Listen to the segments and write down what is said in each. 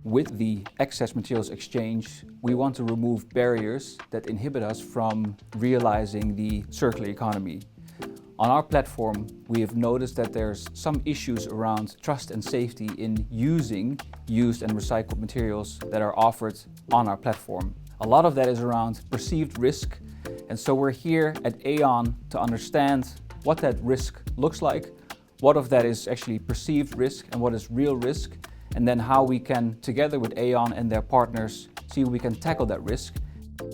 With the excess materials exchange, we want to remove barriers that inhibit us from realizing the circular economy. On our platform, we have noticed that there's some issues around trust and safety in using used and recycled materials that are offered on our platform. A lot of that is around perceived risk, and so we're here at Aon to understand what that risk looks like, what of that is actually perceived risk and what is real risk, and then how we can, together with Aon and their partners, see if we can tackle that risk.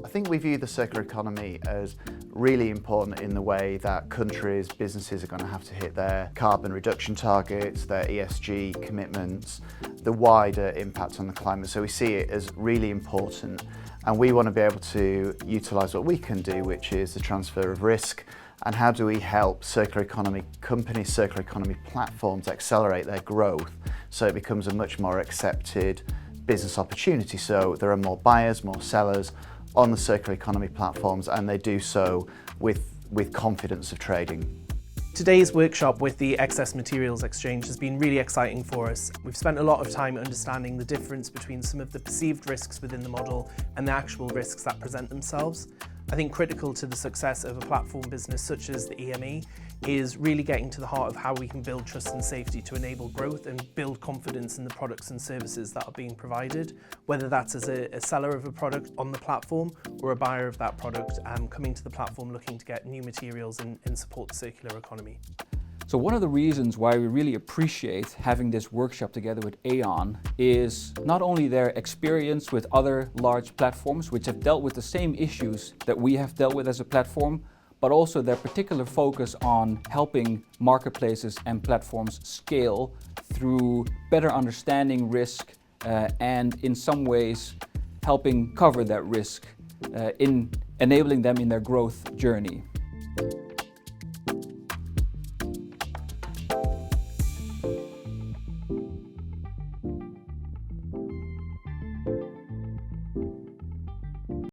I think we view the circular economy as really important in the way that countries, businesses are going to have to hit their carbon reduction targets, their ESG commitments, the wider impact on the climate. So we see it as really important, and we want to be able to utilise what we can do, which is the transfer of risk, and how do we help circular economy companies, circular economy platforms accelerate their growth so it becomes a much more accepted business opportunity. So there are more buyers, more sellers on the circular economy platforms, and they do so with confidence of trading. Today's workshop with the excess materials exchange has been really exciting for us. We've spent a lot of time understanding the difference between some of the perceived risks within the model and the actual risks that present themselves. I think critical to the success of a platform business such as the EME is really getting to the heart of how we can build trust and safety to enable growth and build confidence in the products and services that are being provided, whether that's as a seller of a product on the platform or a buyer of that product coming to the platform looking to get new materials and support the circular economy. So one of the reasons why we really appreciate having this workshop together with Aon is not only their experience with other large platforms which have dealt with the same issues that we have dealt with as a platform, but also their particular focus on helping marketplaces and platforms scale through better understanding risk and in some ways helping cover that risk in enabling them in their growth journey.